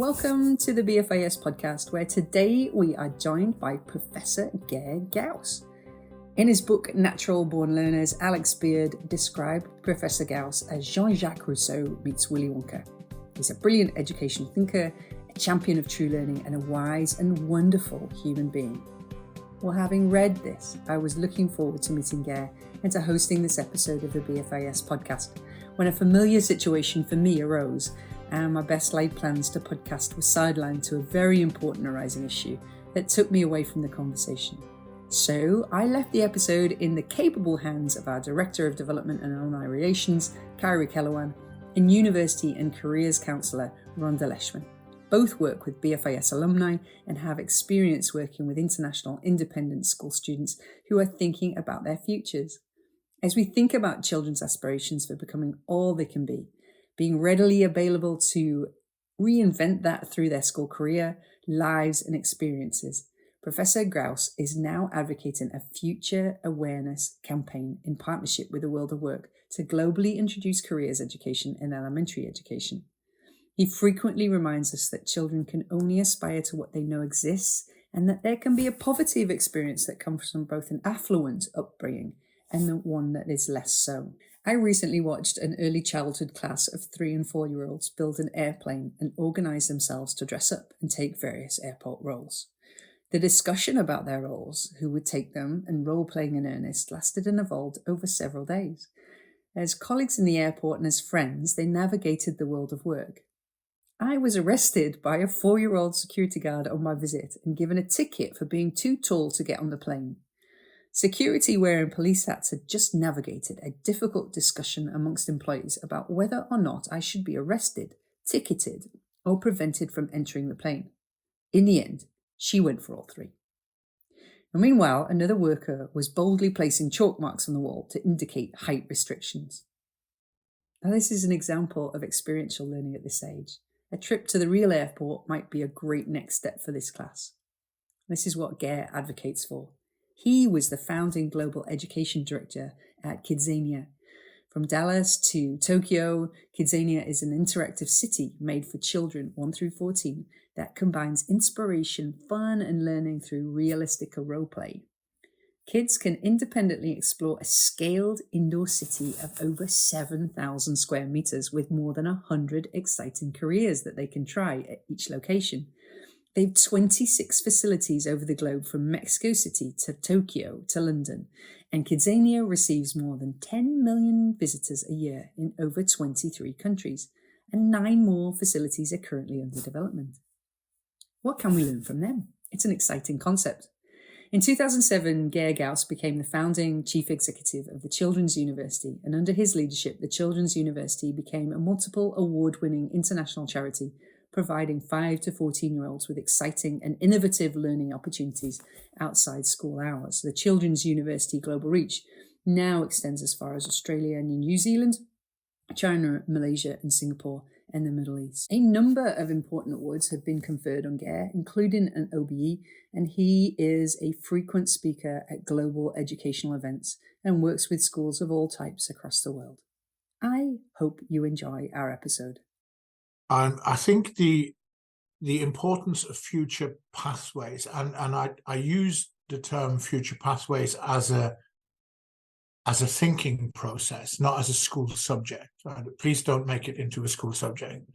Welcome to the BFIS Podcast, where today we are joined by Professor Ger Graus. In his book, Natural Born Learners, Alex Beard described Professor Graus as Jean-Jacques Rousseau meets Willy Wonka. He's a brilliant educational thinker, a champion of true learning, and a wise and wonderful human being. Well, having read this, I was looking forward to meeting Ger and to hosting this episode of the BFIS Podcast, when a familiar situation for me arose, and my best laid plans to podcast were sidelined to a very important arising issue that took me away from the conversation. So I left the episode in the capable hands of our Director of Development and Alumni Relations, Kyra Kellawan, and University and Careers Counsellor, Rhonda Leshman. Both work with BFIS alumni and have experience working with international independent school students who are thinking about their futures. As we think about children's aspirations for becoming all they can be, being readily available to reinvent that through their school career, lives and experiences, Professor Graus is now advocating a future awareness campaign in partnership with the World of Work to globally introduce careers education in elementary education. He frequently reminds us that children can only aspire to what they know exists, and that there can be a poverty of experience that comes from both an affluent upbringing and the one that is less so. I recently watched an early childhood class of 3 and 4-year-olds build an airplane and organise themselves to dress up and take various airport roles. The discussion about their roles, who would take them, and role-playing in earnest lasted and evolved over several days. As colleagues in the airport and as friends, they navigated the world of work. I was arrested by a 4-year-old security guard on my visit and given a ticket for being too tall to get on the plane. Security wearing police hats had just navigated a difficult discussion amongst employees about whether or not I should be arrested, ticketed, or prevented from entering the plane. In the end, she went for all three. And meanwhile, another worker was boldly placing chalk marks on the wall to indicate height restrictions. Now, this is an example of experiential learning at this age. A trip to the real airport might be a great next step for this class. This is what Ger advocates for. He was the founding global education director at KidZania. From Dallas to Tokyo, KidZania is an interactive city made for children 1 through 14 that combines inspiration, fun, and learning through realistic role play. Kids can independently explore a scaled indoor city of over 7,000 square meters with more than 100 exciting careers that they can try at each location. They have 26 facilities over the globe from Mexico City to Tokyo to London, and KidZania receives more than 10 million visitors a year in over 23 countries, and 9 more facilities are currently under development. What can we learn from them? It's an exciting concept. In 2007, Ger Graus became the founding chief executive of the Children's University, and under his leadership, the Children's University became a multiple award-winning international charity providing 5 to 14-year-olds with exciting and innovative learning opportunities outside school hours. The Children's University Global Reach now extends as far as Australia and New Zealand, China, Malaysia, and Singapore, and the Middle East. A number of important awards have been conferred on Ger, including an OBE, and he is a frequent speaker at global educational events and works with schools of all types across the world. I hope you enjoy our episode. I think the importance of future pathways, and I use the term future pathways as a thinking process, not as a school subject. Right? Please don't make it into a school subject.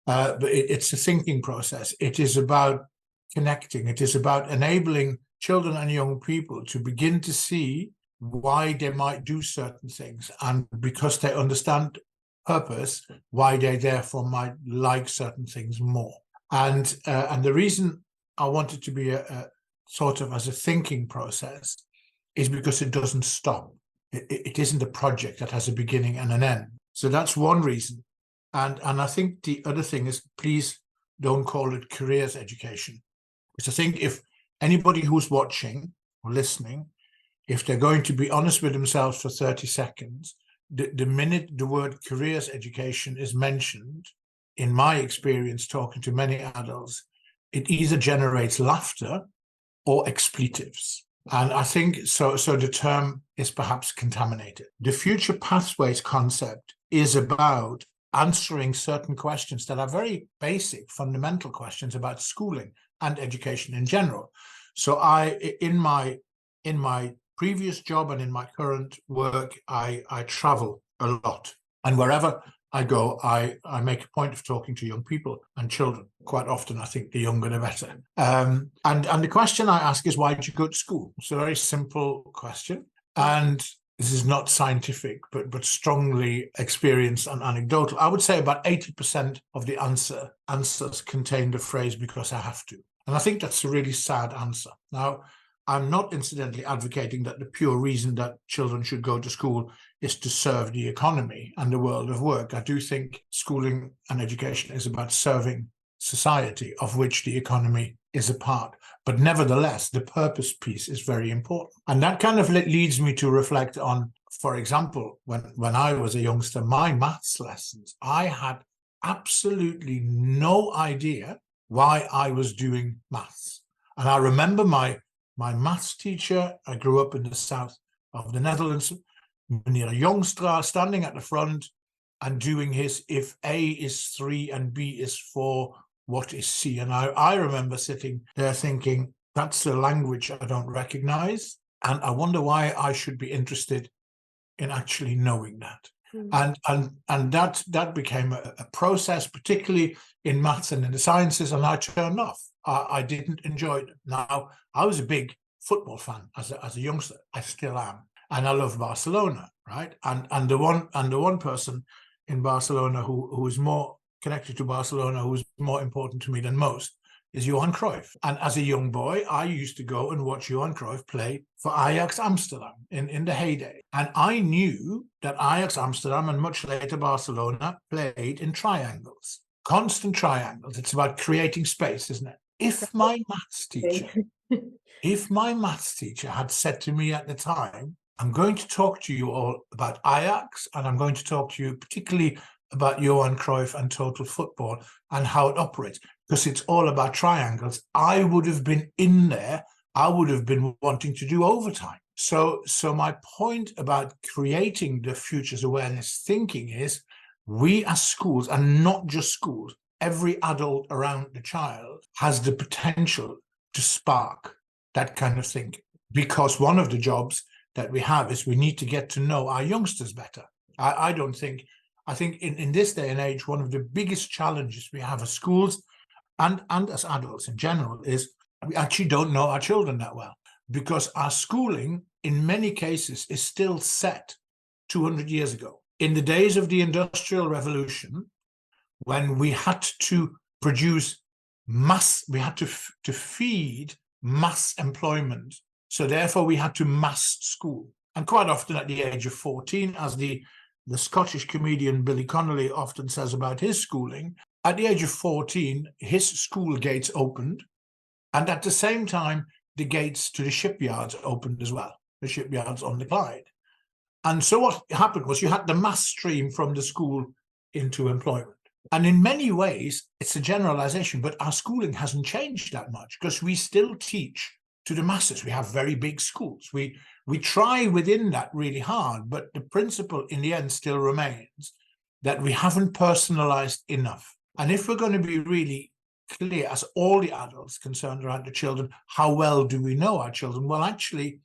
But it's a thinking process. It is about connecting. It is about enabling children and young people to begin to see why they might do certain things, and because they understand purpose, why they therefore might like certain things more. And the reason I want it to be a sort of as a thinking process is because it doesn't stop. It isn't a project that has a beginning and an end. So that's one reason. And I think the other thing is, please don't call it careers education. Because I think if anybody who's watching or listening, if they're going to be honest with themselves for 30 seconds, the minute the word careers education is mentioned, in my experience talking to many adults, it either generates laughter or expletives. And I think so the term is perhaps contaminated. The future pathways concept is about answering certain questions that are very basic, fundamental questions about schooling and education in general. So in my previous job and in my current work, I travel a lot. And wherever I go, I make a point of talking to young people and children. Quite often, I think the younger the better. And the question I ask is, why did you go to school? It's a very simple question. And this is not scientific, but strongly experienced and anecdotal. I would say about 80% of the answers contain the phrase, because I have to. And I think that's a really sad answer. Now, I'm not incidentally advocating that the pure reason that children should go to school is to serve the economy and the world of work. I do think schooling and education is about serving society, of which the economy is a part. But nevertheless, the purpose piece is very important. And that kind of leads me to reflect on, for example, when I was a youngster, my maths lessons, I had absolutely no idea why I was doing maths. And I remember my maths teacher, I grew up in the south of the Netherlands, near Jongstra, standing at the front and doing his, if A is 3 and B is 4, what is C? And I remember sitting there thinking, that's a language I don't recognize. And I wonder why I should be interested in actually knowing that. And that became a process, particularly in maths and in the sciences, and I turned off. I didn't enjoy it. Now, I was a big football fan as a youngster. I still am. And I love Barcelona, right? And the one person in Barcelona who is more connected to Barcelona, who is more important to me than most, is Johan Cruyff. And as a young boy, I used to go and watch Johan Cruyff play for Ajax Amsterdam in the heyday. And I knew that Ajax Amsterdam and much later Barcelona played in triangles, constant triangles. It's about creating space, isn't it? If my maths teacher had said to me at the time, I'm going to talk to you all about Ajax, and I'm going to talk to you particularly about Johan Cruyff and total football and how it operates, because it's all about triangles, I would have been in there. I would have been wanting to do overtime. So my point about creating the futures awareness thinking is, we as schools, and not just schools, every adult around the child has the potential to spark that kind of thinking. Because one of the jobs that we have is we need to get to know our youngsters better. I think in this day and age, one of the biggest challenges we have as schools and as adults in general is we actually don't know our children that well, because our schooling in many cases is still set 200 years ago. In the days of the Industrial Revolution, when we had to produce mass, we had to feed mass employment. So therefore we had to mass school. And quite often at the age of 14, as the Scottish comedian Billy Connolly often says about his schooling, at the age of 14, his school gates opened. And at the same time, the gates to the shipyards opened as well, the shipyards on the Clyde. And so what happened was you had the mass stream from the school into employment. And in many ways, it's a generalization, but our schooling hasn't changed that much, because we still teach to the masses. We have very big schools. We try within that really hard, but the principle in the end still remains that we haven't personalized enough. And if we're going to be really clear, as all the adults concerned around the children, how well do we know our children? Well, actually,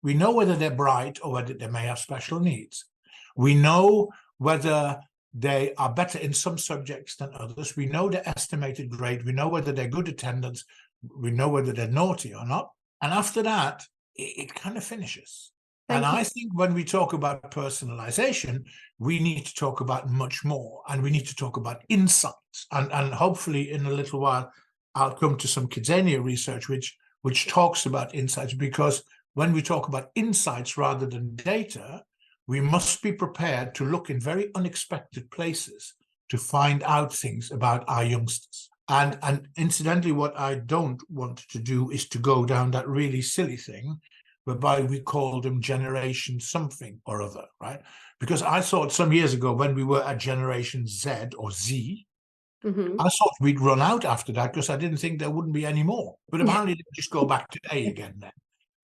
we know whether they're bright or whether they may have special needs. We know whether they are better in some subjects than others. We know their estimated grade. We know whether they're good attendance. We know whether they're naughty or not. And after that, it kind of finishes. And I think when we talk about personalization, we need to talk about much more, and we need to talk about insights. And hopefully in a little while, I'll come to some KidZania research, which talks about insights, because when we talk about insights rather than data, we must be prepared to look in very unexpected places to find out things about our youngsters. And incidentally, what I don't want to do is to go down that really silly thing whereby we call them generation something or other, right? Because I thought some years ago when we were at generation Z or Z, I thought we'd run out after that because I didn't think there wouldn't be any more. But apparently they just go back to A again then.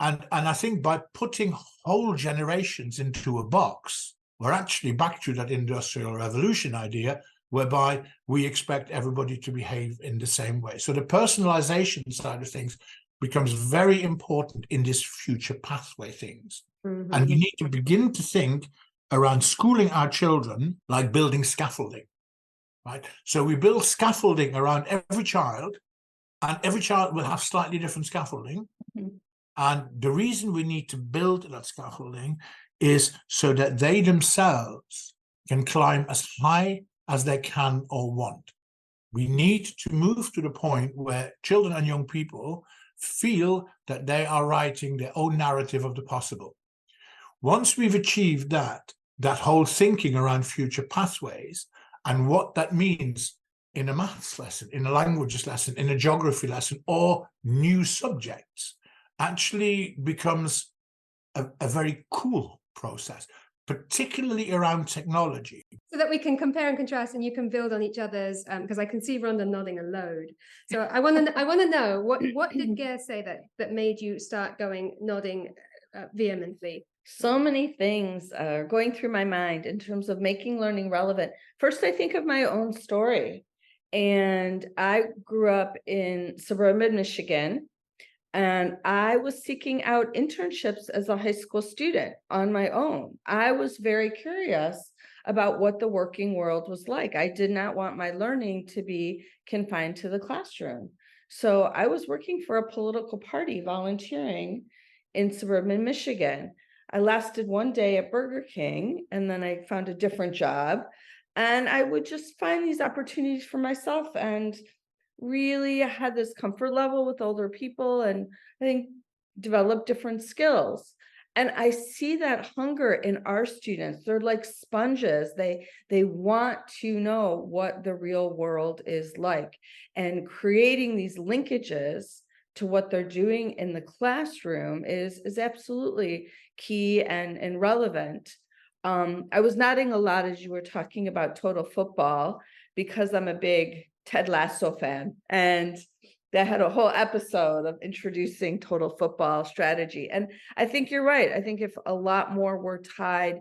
And I think by putting whole generations into a box, we're actually back to that industrial revolution idea, whereby we expect everybody to behave in the same way. So the personalization side of things becomes very important in this future pathway things. Mm-hmm. And we need to begin to think around schooling our children like building scaffolding, right? So we build scaffolding around every child, and every child will have slightly different scaffolding. Mm-hmm. And the reason we need to build that scaffolding is so that they themselves can climb as high as they can or want. We need to move to the point where children and young people feel that they are writing their own narrative of the possible. Once we've achieved that whole thinking around future pathways and what that means in a maths lesson, in a languages lesson, in a geography lesson, or new subjects, actually becomes a very cool process, particularly around technology. So that we can compare and contrast, and you can build on each other's, because I can see Rhonda nodding a load. So I want to know, what did Ger say that made you start nodding vehemently? So many things are going through my mind in terms of making learning relevant. First, I think of my own story. And I grew up in suburban Michigan, and I was seeking out internships as a high school student on my own. I was very curious about what the working world was like. I did not want my learning to be confined to the classroom. So I was working for a political party, volunteering in suburban Michigan. I lasted one day at Burger King, and then I found a different job. And I would just find these opportunities for myself, and really had this comfort level with older people, and I think developed different skills. And I see that hunger in our students. They're like sponges. They want to know what the real world is like, and creating these linkages to what they're doing in the classroom is absolutely key and relevant. I was nodding a lot as you were talking about total football, because I'm a big Ted Lasso fan, and they had a whole episode of introducing total football strategy. And I think you're right. I think if a lot more were tied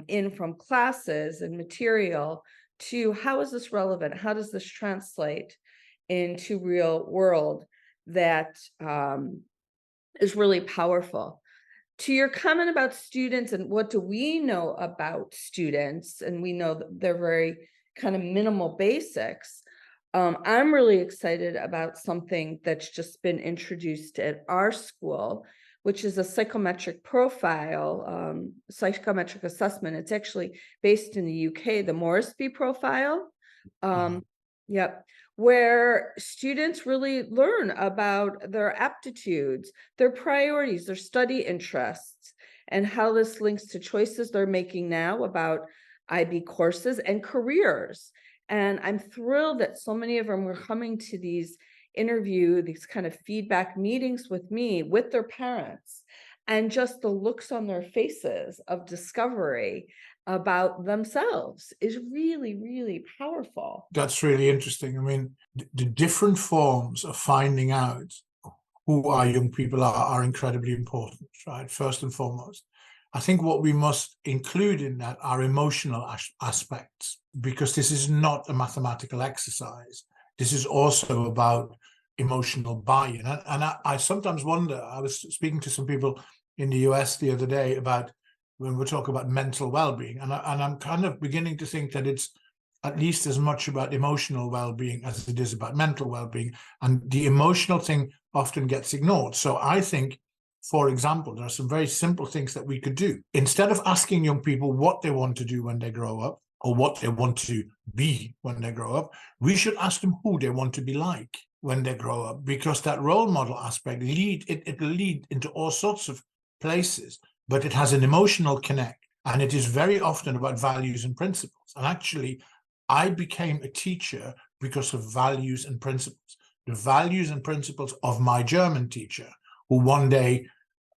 in from classes and material to how is this relevant? How does this translate into real world? That is really powerful. To your comment about students and what do we know about students, and we know that they're very kind of minimal basics. I'm really excited about something that's just been introduced at our school, which is a psychometric profile, psychometric assessment. It's actually based in the UK, the Moresby profile. Yep. Where students really learn about their aptitudes, their priorities, their study interests, and how this links to choices they're making now about IB courses and careers. And I'm thrilled that so many of them were coming to these kind of feedback meetings with me, with their parents, and just the looks on their faces of discovery about themselves is really, really powerful. That's really interesting. I mean, the different forms of finding out who our young people are incredibly important, right? First and foremost. I think what we must include in that are emotional aspects, because this is not a mathematical exercise. This is also about emotional buy-in. And I sometimes wonder, I was speaking to some people in the US the other day about when we talk about mental well-being, and I'm kind of beginning to think that it's at least as much about emotional well-being as it is about mental well-being, and the emotional thing often gets ignored. So I think, for example, there are some very simple things that we could do. Instead of asking young people what they want to do when they grow up, or what they want to be when they grow up, we should ask them who they want to be like when they grow up, because that role model aspect it will lead into all sorts of places, but it has an emotional connect, and it is very often about values and principles. And actually, I became a teacher because of values and principles. The values and principles of my German teacher, who one day,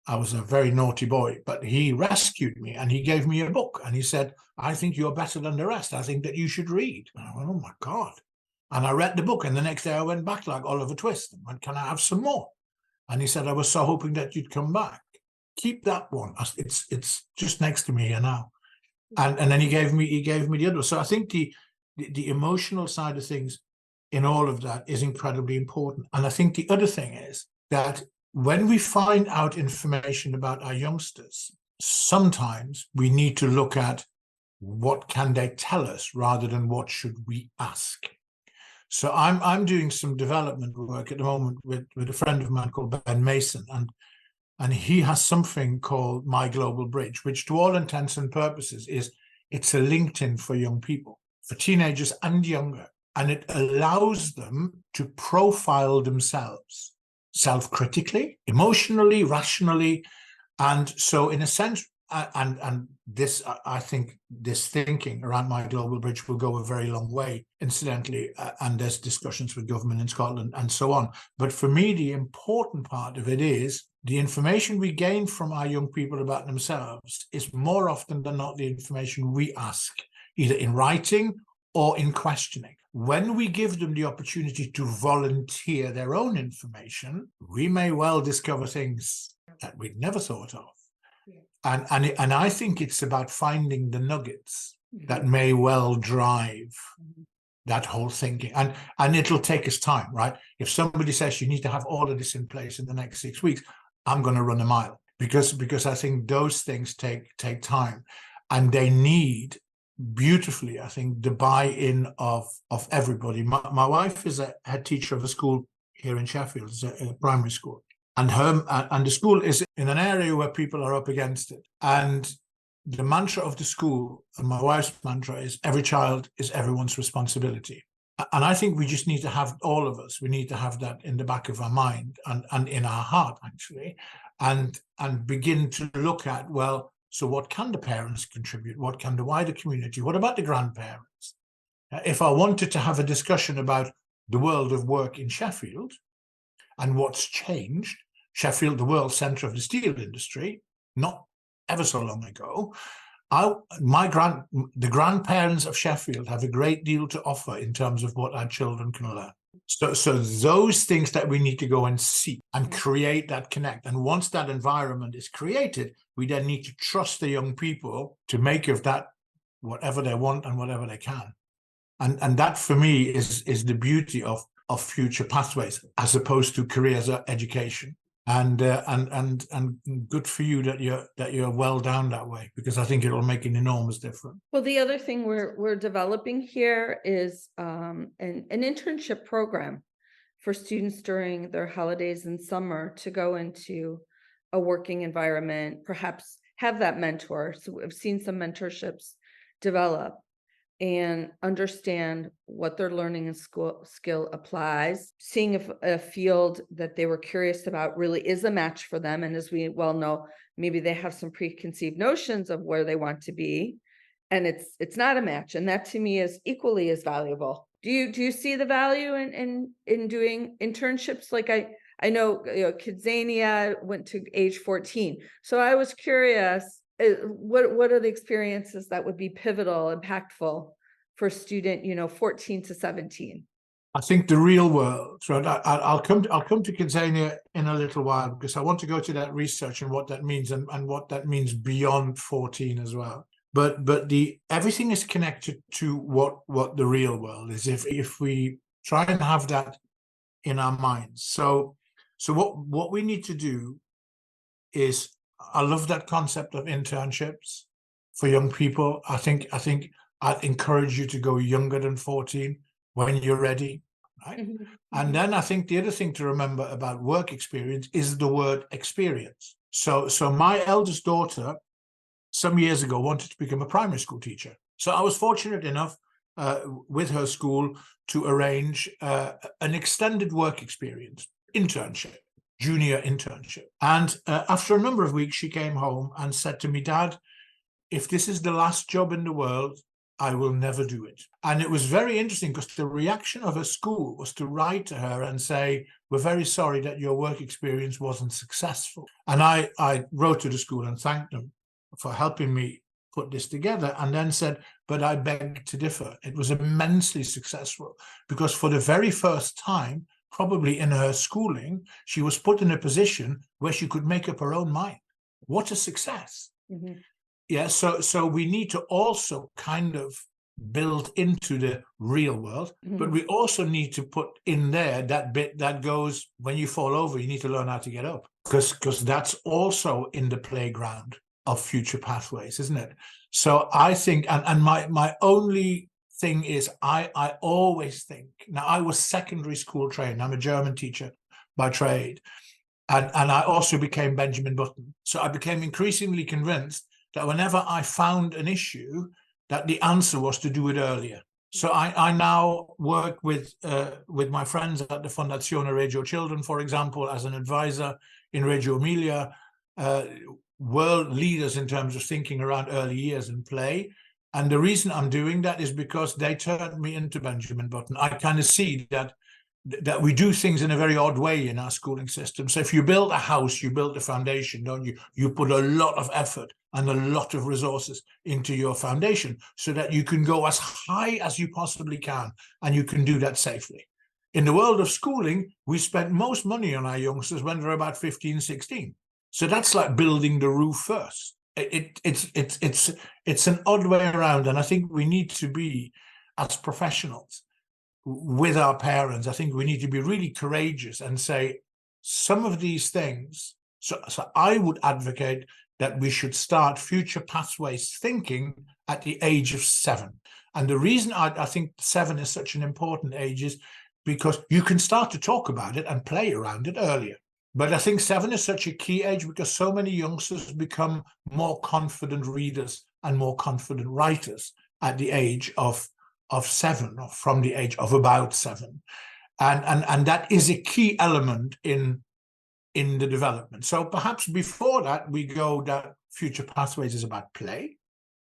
I was a very naughty boy, but he rescued me and he gave me a book and he said, I think you're better than the rest. I think that you should read. And I went, oh my God. And I read the book, and the next day I went back like Oliver Twist and went, can I have some more? And he said, I was so hoping that you'd come back. Keep that one. It's just next to me here now. And then he gave me the other. So I think the emotional side of things in all of that is incredibly important. And I think the other thing is that when we find out information about our youngsters, sometimes we need to look at what can they tell us rather than what should we ask. So I'm doing some development work at the moment with a friend of mine called Ben Mason, and he has something called My Global Bridge, which to all intents and purposes it's a LinkedIn for young people, for teenagers and younger, and it allows them to profile themselves self-critically, emotionally, rationally. And so in a sense, and this, I think this thinking around My Global Bridge will go a very long way, incidentally, and there's discussions with government in Scotland and so on. But for me, the important part of it is the information we gain from our young people about themselves is more often than not the information we ask, either in writing or in questioning. When we give them the opportunity to volunteer their own information, we may well discover things that we'd never thought of. And I think it's about finding the nuggets that may well drive that whole thinking. And it'll take us time, right? If somebody says you need to have all of this in place in the next 6 weeks, I'm going to run a mile because I think those things take time, and they need beautifully, I think, the buy-in of everybody. My wife is a head teacher of a school here in Sheffield, it's a primary school. And the school is in an area where people are up against it. And the mantra of the school, and my wife's mantra, is every child is everyone's responsibility. And I think we just need to have, all of us, we need to have that in the back of our mind and in our heart, actually, and begin to look at, well, so what can the parents contribute? What can the wider community? What about the grandparents? If I wanted to have a discussion about the world of work in Sheffield and what's changed, Sheffield, the world centre of the steel industry, not ever so long ago, the grandparents of Sheffield have a great deal to offer in terms of what our children can learn. So those things that we need to go and see and create that connect. And once that environment is created, we then need to trust the young people to make of that whatever they want and whatever they can. And that for me is the beauty of future pathways as opposed to careers or education. And good for you that you're well down that way, because I think it'll make an enormous difference. Well, the other thing we're developing here is an internship program for students during their holidays and summer to go into a working environment, perhaps have that mentor. So we've seen some mentorships develop and understand what they're learning in school skill applies, seeing if a field that they were curious about really is a match for them. And as we well know, maybe they have some preconceived notions of where they want to be, and it's not a match. And that to me is equally as valuable. Do you see the value in doing internships? Like I know, KidZania went to age 14. So I was curious, what are the experiences that would be pivotal, impactful for student, 14 to 17? I think the real world, right? I'll come to KidZania in a little while, because I want to go to that research and what that means and what that means beyond 14 as well. But everything is connected to what the real world is, if we try and have that in our minds. So what we need to do is, I love that concept of internships for young people. I think I'd encourage you to go younger than 14 when you're ready, right? Mm-hmm. And then I think the other thing to remember about work experience is the word experience. So my eldest daughter, some years ago, wanted to become a primary school teacher. So I was fortunate enough with her school to arrange an extended work experience internship. Junior internship. And after a number of weeks, she came home and said to me, "Dad, if this is the last job in the world, I will never do it." And it was very interesting, because the reaction of her school was to write to her and say, "We're very sorry that your work experience wasn't successful." And I wrote to the school and thanked them for helping me put this together, and then said, "But I beg to differ. It was immensely successful, because for the very first time, probably in her schooling, she was put in a position where she could make up her own mind." What a success. Mm-hmm. Yeah, so we need to also kind of build into the real world, but we also need to put in there that bit that goes, when you fall over, you need to learn how to get up, because that's also in the playground of future pathways, isn't it? So I think, and my only thing is, I always think, now I was secondary school trained, I'm a German teacher by trade, and I also became Benjamin Button. So I became increasingly convinced that whenever I found an issue, that the answer was to do it earlier. So I now work with my friends at the Fondazione Reggio Children, for example, as an advisor in Reggio Emilia, world leaders in terms of thinking around early years and play. And the reason I'm doing that is because they turned me into Benjamin Button. I kind of see that we do things in a very odd way in our schooling system. So if you build a house, you build a foundation, don't you? You put a lot of effort and a lot of resources into your foundation so that you can go as high as you possibly can, and you can do that safely. In the world of schooling, we spend most money on our youngsters when they're about 15, 16. So that's like building the roof first. It's an odd way around, and I think we need to be, as professionals, with our parents, I think we need to be really courageous and say some of these things. So I would advocate that we should start future pathways thinking at the age of 7. And the reason I think 7 is such an important age is because you can start to talk about it and play around it earlier. But I think 7 is such a key age because so many youngsters become more confident readers and more confident writers at the age of 7, or from the age of about 7, and that is a key element in the development. So perhaps before that we go that future pathways is about play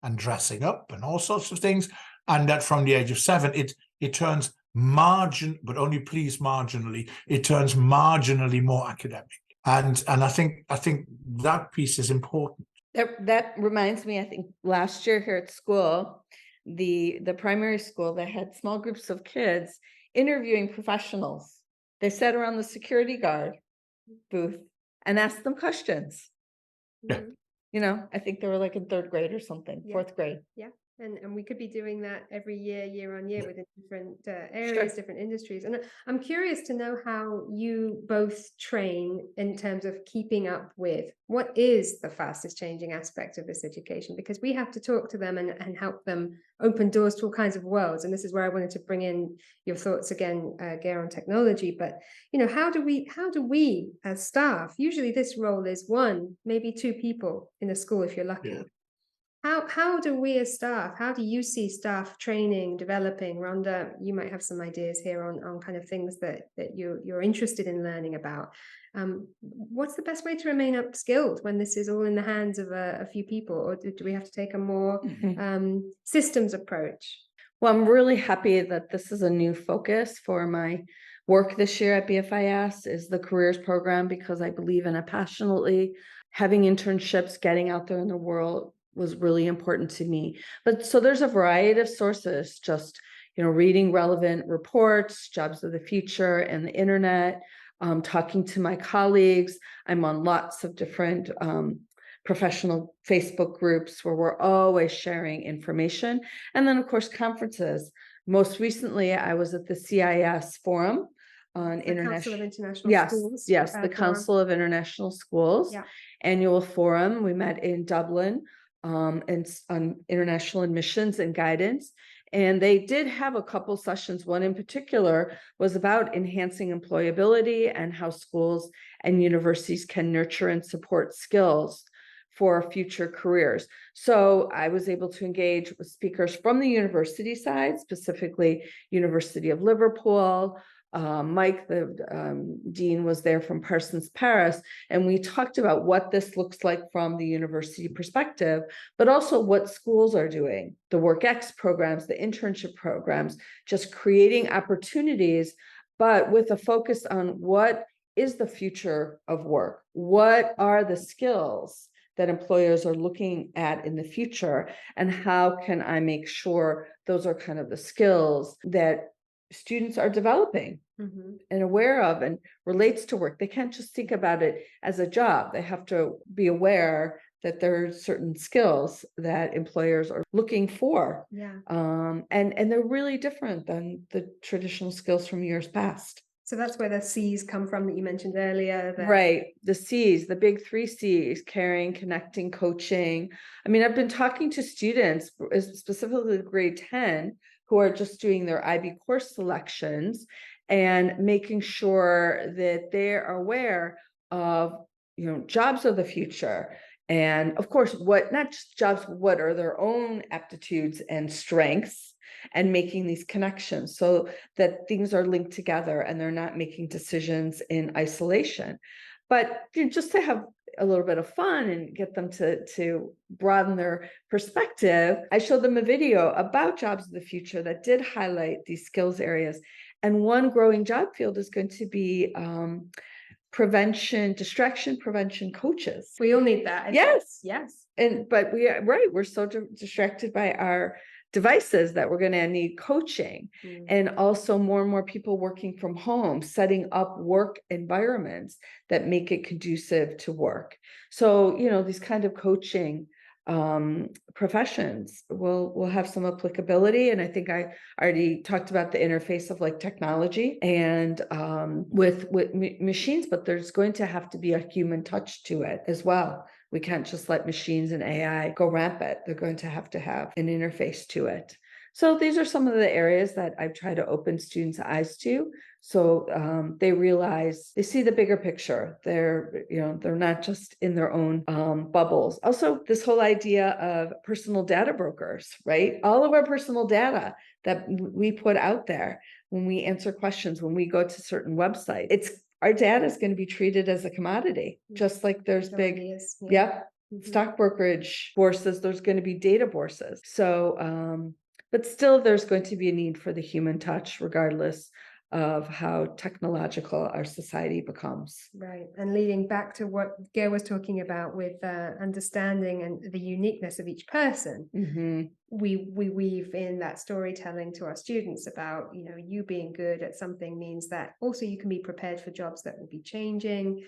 and dressing up and all sorts of things, and that from the age of 7 it turns but only please marginally, it turns marginally more academic, and I think that piece is important. That reminds me, I think last year here at school, the primary school, they had small groups of kids interviewing professionals. They sat around the security guard booth and asked them questions. Yeah. You know, I think they were like in 3rd grade or something, 4th grade. Yeah. And we could be doing that every year on year within different areas, different industries. And I'm curious to know how you both train in terms of keeping up with what is the fastest changing aspect of this education, because we have to talk to them and help them open doors to all kinds of worlds. And this is where I wanted to bring in your thoughts again, Ger, on technology. But, you know, how do we as staff, usually this role is 1, maybe 2 people in a school if you're lucky. Yeah. How do we as staff, how do you see staff training, developing? Rhonda, you might have some ideas here on kind of things that you're interested in learning about. What's the best way to remain upskilled when this is all in the hands of a few people, or do we have to take a more systems approach? Well, I'm really happy that this is a new focus for my work this year at BFIS, is the careers program, because I believe in it passionately. Having internships, getting out there in the world was really important to me. But so there's a variety of sources, just, you know, reading relevant reports, jobs of the future, and the internet, talking to my colleagues. I'm on lots of different professional Facebook groups where we're always sharing information. And then of course, conferences. Most recently, I was at the CIS forum on Council of International Schools. Yes, the Council of International Schools annual forum. We met in Dublin and on international admissions and guidance. And they did have a couple sessions. One in particular was about enhancing employability and how schools and universities can nurture and support skills for future careers. So I was able to engage with speakers from the university side, specifically University of Liverpool. Mike, the dean, was there from Parsons Paris, and we talked about what this looks like from the university perspective, but also what schools are doing, the WorkX programs, the internship programs, just creating opportunities, but with a focus on what is the future of work? What are the skills that employers are looking at in the future, and how can I make sure those are kind of the skills that students are developing and aware of and relates to work? They can't just think about it as a job. They have to be aware that there are certain skills that employers are looking for. Yeah. And they're really different than the traditional skills from years past. So that's where the C's come from that you mentioned earlier. Right. The C's, the big 3 C's: caring, connecting, coaching. I mean, I've been talking to students, specifically grade 10, who are just doing their IB course selections and making sure that they are aware of, jobs of the future. And of course, not just jobs, what are their own aptitudes and strengths, and making these connections so that things are linked together and they're not making decisions in isolation. But just to have a little bit of fun and get them to broaden their perspective, I showed them a video about jobs of the future that did highlight these skills areas. And one growing job field is going to be distraction prevention coaches. We all need that. Yes. Yes. But we're so distracted by our devices that we're going to need coaching. And also more and more people working from home, setting up work environments that make it conducive to work. So, these kind of coaching professions will have some applicability. And I think I already talked about the interface of like technology and with machines, but there's going to have to be a human touch to it as well. We can't just let machines and AI go rampant. They're going to have an interface to it. So these are some of the areas that I've tried to open students' eyes to. So they realize, they see the bigger picture. They're not just in their own bubbles. Also, this whole idea of personal data brokers, right? All of our personal data that we put out there when we answer questions, when we go to certain websites, our data is going to be treated as a commodity, just like there's stock brokerage bourses, there's going to be data bourses. So, but still there's going to be a need for the human touch, regardless of how technological our society becomes. Right. And leading back to what Ger was talking about with understanding and the uniqueness of each person, we weave in that storytelling to our students about, you being good at something means that also you can be prepared for jobs that will be changing,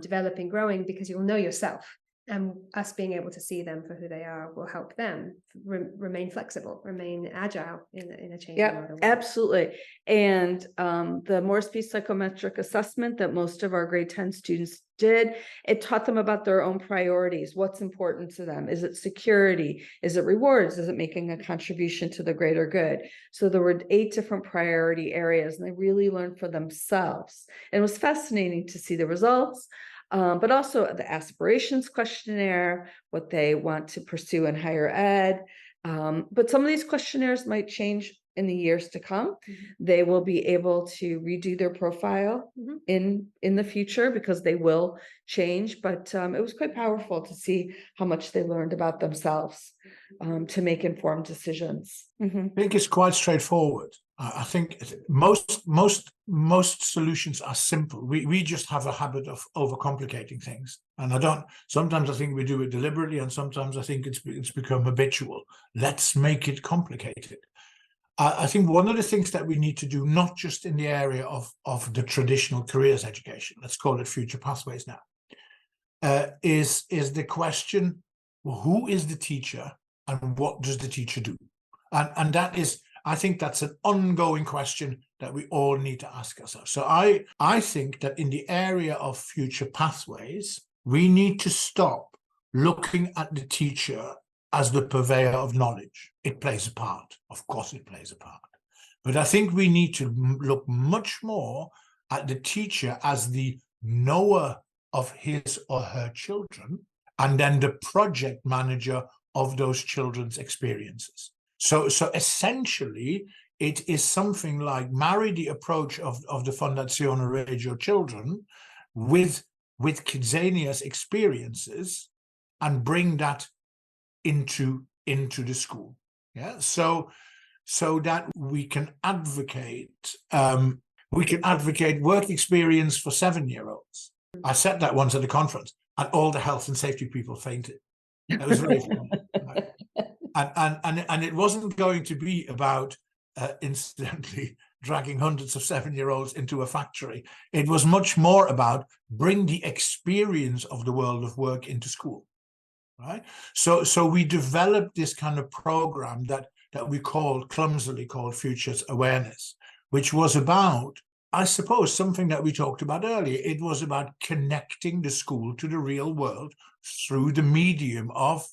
developing, growing, because you'll know yourself. And us being able to see them for who they are will help them remain flexible, remain agile in a changing world. Absolutely. And the Morse-P psychometric assessment that most of our grade 10 students did, it taught them about their own priorities. What's important to them? Is it security? Is it rewards? Is it making a contribution to the greater good? So there were 8 different priority areas, and they really learned for themselves. And it was fascinating to see the results. But also the aspirations questionnaire, what they want to pursue in higher ed. But some of these questionnaires might change in the years to come. They will be able to redo their profile in the future because they will change. But it was quite powerful to see how much they learned about themselves to make informed decisions. I think it's quite straightforward. I think most solutions are simple. We just have a habit of overcomplicating things, and sometimes I think we do it deliberately, and sometimes I think it's become habitual. Let's make it complicated. I think one of the things that we need to do, not just in the area of the traditional careers education, let's call it future pathways now, is the question, well, who is the teacher and what does the teacher do? And that is, I think that's an ongoing question that we all need to ask ourselves. So I think that in the area of future pathways, we need to stop looking at the teacher as the purveyor of knowledge. It plays a part. Of course it plays a part. But I think we need to look much more at the teacher as the knower of his or her children, and then the project manager of those children's experiences. So essentially, it is something like marry the approach of the Fondazione Reggio Children with KidZania's experiences and bring that into the school. Yeah. So that we can advocate work experience for 7-year-olds. I said that once at a conference, and all the health and safety people fainted. That was very funny. Right? And it wasn't going to be about incidentally dragging hundreds of 7-year-olds into a factory. It was much more about bring the experience of the world of work into school. right? So we developed this kind of program that we clumsily called Futures Awareness, which was about, I suppose, something that we talked about earlier. It was about connecting the school to the real world through the medium of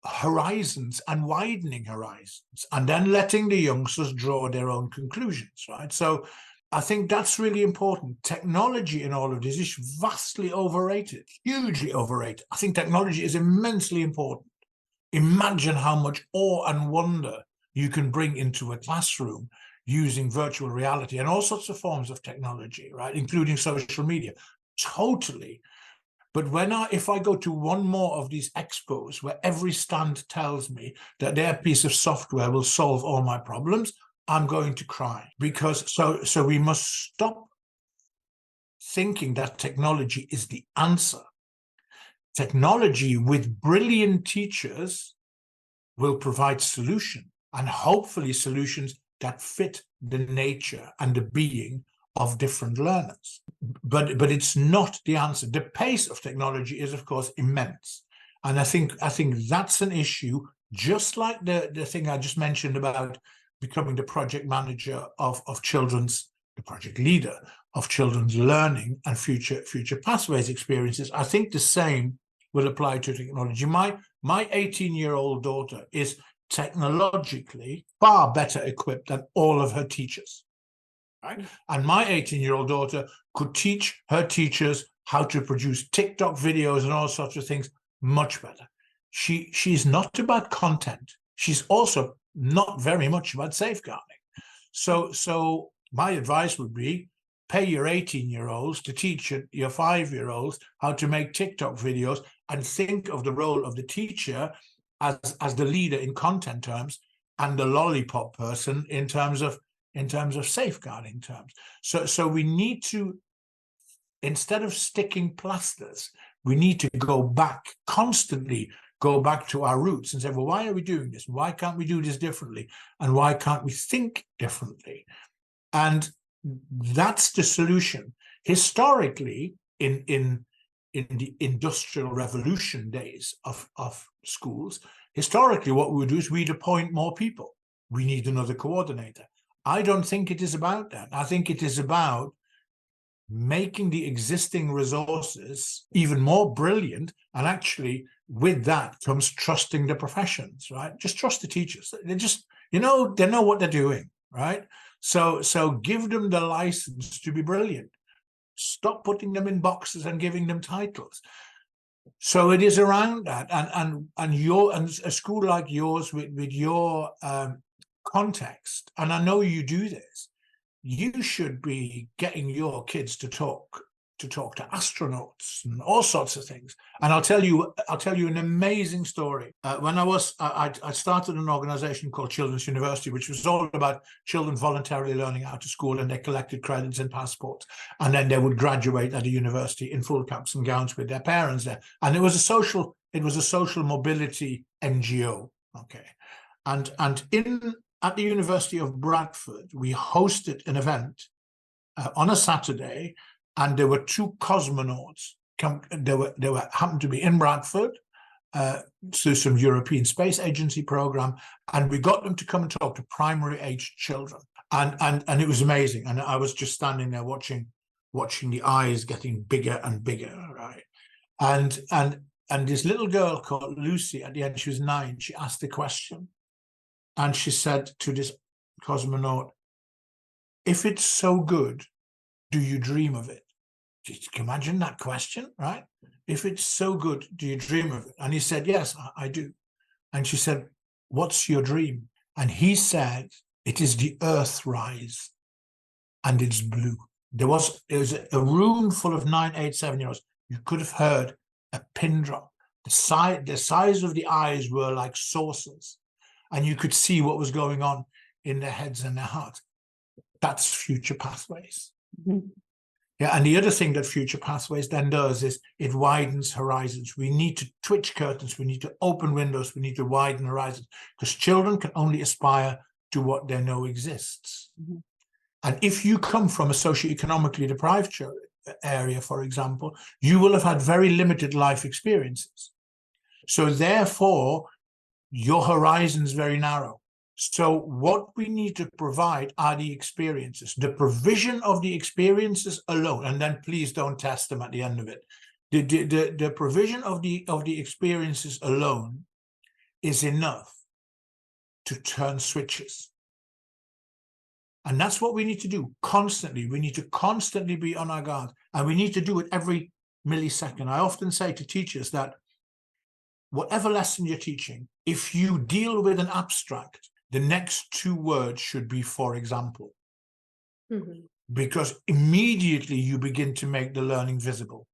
horizons and widening horizons, and then letting the youngsters draw their own conclusions, right? So I think that's really important. Technology in all of this is vastly overrated, hugely overrated. I think technology is immensely important. Imagine how much awe and wonder you can bring into a classroom using virtual reality and all sorts of forms of technology, right? Including social media. Totally. But if I go to one more of these expos where every stand tells me that their piece of software will solve all my problems, I'm going to cry. Because so we must stop thinking that technology is the answer. Technology with brilliant teachers will provide solution, and hopefully solutions that fit the nature and the being of different learners. But it's not the answer. The pace of technology is, of course, immense. And I think that's an issue, just like the thing I just mentioned about becoming the project manager of children's, the project leader of children's learning and future pathways experiences. I think the same will apply to technology. My 18-year-old daughter is technologically far better equipped than all of her teachers, right? And my 18-year-old daughter could teach her teachers how to produce TikTok videos and all sorts of things much better. She's not about content. She's also not very much about safeguarding. So my advice would be, pay your 18-year-olds to teach your 5-year-olds how to make TikTok videos, and think of the role of the teacher as the leader in content terms and the lollipop person in terms of safeguarding terms. So we need to, instead of sticking plasters, we need to constantly go back to our roots and say, well, why are we doing this? Why can't we do this differently? And why can't we think differently? And that's the solution. Historically, in the Industrial Revolution days of schools, historically what we would do is we'd appoint more people. We need another coordinator. I don't think it is about that. I think it is about making the existing resources even more brilliant, and actually with that comes trusting the professions, right? Just trust the teachers. They just, they know what they're doing, right? So give them the license to be brilliant. Stop putting them in boxes and giving them titles. So it is around that, and a school like yours with your context, and I know you do this, you should be getting your kids to talk to astronauts and all sorts of things. And I'll tell you an amazing story. When I started an organization called Children's University, which was all about children voluntarily learning out of school, and they collected credits and passports, and then they would graduate at a university in full caps and gowns with their parents there. And it was a social mobility NGO. Okay. And at the University of Bradford, we hosted an event on a Saturday, and there were 2 cosmonauts. They happened to be in Bradford through some European Space Agency program, and we got them to come and talk to primary-aged children, and it was amazing. And I was just standing there watching the eyes getting bigger and bigger, right? And this little girl called Lucy, at the end, she was 9. She asked a question, and she said to this cosmonaut, "If it's so good, do you dream of it?" Can you imagine that question, right? If it's so good, do you dream of it? And he said, "Yes, I do." And she said, "What's your dream?" And he said, "It is the Earth rise, and it's blue." There was a room full of 9, 8, 7-year-olds. You could have heard a pin drop. The size of the eyes were like saucers, and you could see what was going on in their heads and their hearts. That's Future Pathways. Mm-hmm. Yeah, and the other thing that Future Pathways then does is it widens horizons. We need to twitch curtains. We need to open windows. We need to widen horizons, because children can only aspire to what they know exists. Mm-hmm. And if you come from a socioeconomically deprived area, for example, you will have had very limited life experiences. So therefore, your horizon is very narrow. So what we need to provide are the experiences, the provision of the experiences alone, and then please don't test them at the end of it. The provision of the experiences alone is enough to turn switches. And that's what we need to do constantly. We need to constantly be on our guard, and we need to do it every millisecond. I often say to teachers that whatever lesson you're teaching, if you deal with an abstract, the next 2 words should be "for example." Because immediately you begin to make the learning visible.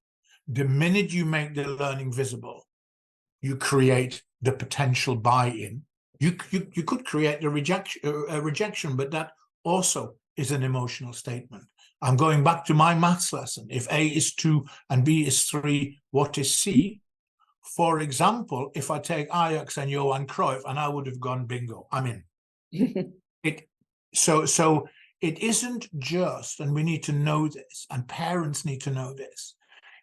The minute you make the learning visible, you create the potential buy-in. You could create a rejection, but that also is an emotional statement. I'm going back to my maths lesson. If A is 2 and B is 3, what is C? For example, if I take Ajax and Johan Cruyff, and I would have gone bingo, I'm in. So it isn't just, and we need to know this, and parents need to know this,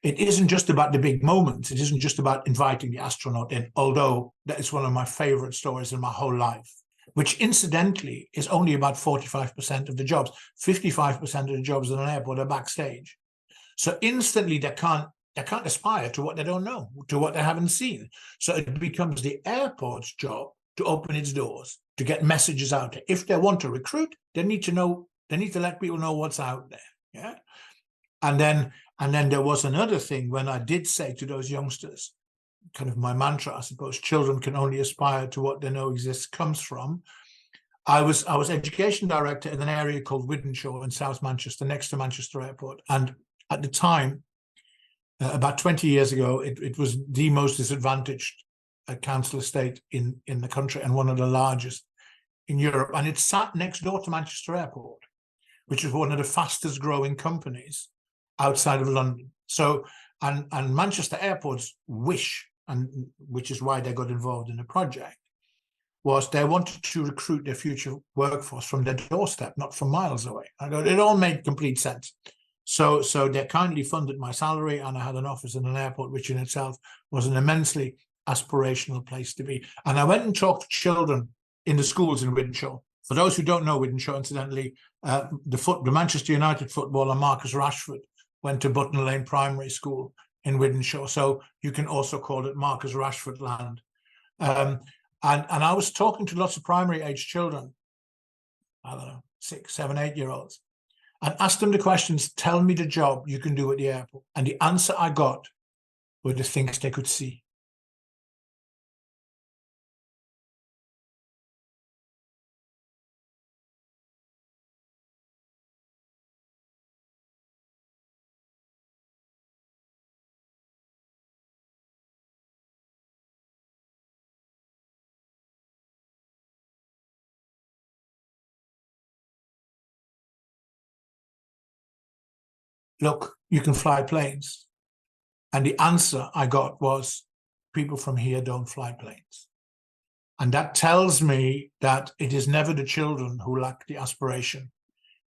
it isn't just about the big moments. It isn't just about inviting the astronaut in, although that is one of my favorite stories in my whole life, which incidentally is only about 45% of the jobs. 55% of the jobs in an airport are backstage. So instantly they can't aspire to what they don't know, to what they haven't seen. So it becomes the airport's job to open its doors, to get messages out there. If they want to recruit, they need to let people know what's out there. Yeah. And then there was another thing when I did say to those youngsters, kind of my mantra, I suppose, children can only aspire to what they know exists, comes from. I was education director in an area called Wythenshawe in South Manchester, next to Manchester Airport. And at the time, about 20 years ago, it was the most disadvantaged council estate in the country and one of the largest in Europe. And it sat next door to Manchester Airport, which is one of the fastest growing companies outside of London. So, and Manchester Airport's wish, and which is why they got involved in the project, was they wanted to recruit their future workforce from their doorstep, not from miles away. And it all made complete sense. So they kindly funded my salary, and I had an office in an airport, which in itself was an immensely aspirational place to be. And I went and talked to children in the schools in Wythenshawe. For those who don't know Wythenshawe, incidentally, the Manchester United footballer Marcus Rashford went to Button Lane Primary School in Wythenshawe. So you can also call it Marcus Rashford land. And I was talking to lots of primary age children, I don't know, 6, 7, 8-year-olds, and asked them the questions, tell me the job you can do at the airport. And the answer I got were the things they could see. Look, you can fly planes. And the answer I got was, people from here don't fly planes. And that tells me that it is never the children who lack the aspiration.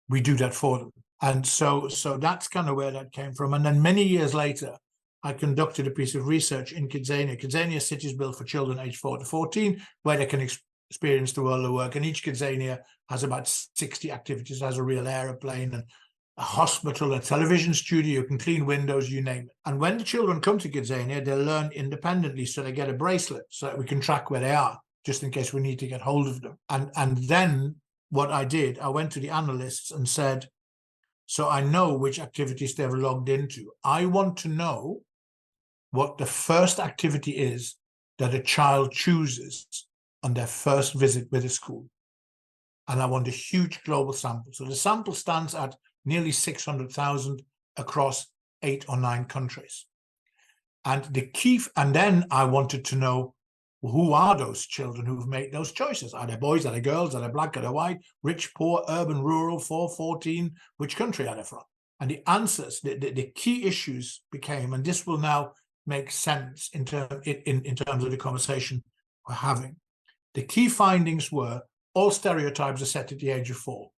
We do that for them. And so that's kind of where that came from. And then many years later, I conducted a piece of research in KidZania. KidZania City is built for children aged 4 to 14, where they can experience the world of work. And each KidZania has about 60 activities, has a real aeroplane and a hospital, a television studio, you can clean windows, you name it. And when the children come to KidZania, they learn independently, so they get a bracelet so that we can track where they are, just in case we need to get hold of them. And then what I did, I went to the analysts and said, so I know which activities they've logged into. I want to know what the first activity is that a child chooses on their first visit with a school. And I want a huge global sample. So the sample stands at nearly 600,000 across 8 or 9 countries. And then I wanted to know, who are those children who've made those choices? Are they boys, are they girls, are they black, are they white, rich, poor, urban, rural, 4, 14, which country are they from? And the answers, the key issues became, and this will now make sense in terms of the conversation we're having. The key findings were, all stereotypes are set at the age of 4.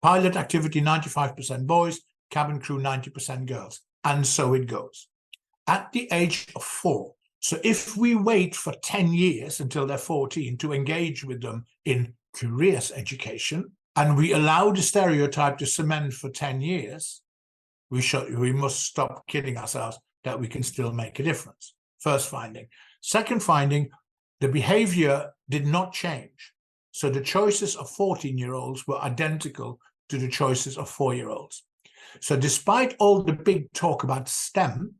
Pilot activity, 95% boys, cabin crew, 90% girls. And so it goes. At the age of 4, So if we wait for 10 years until they're 14 to engage with them in careers education, and we allow the stereotype to cement for 10 years, we must stop kidding ourselves that we can still make a difference. First finding. Second finding, the behavior did not change. So the choices of 14-year-olds were identical to the choices of 4-year-olds. So despite all the big talk about STEM,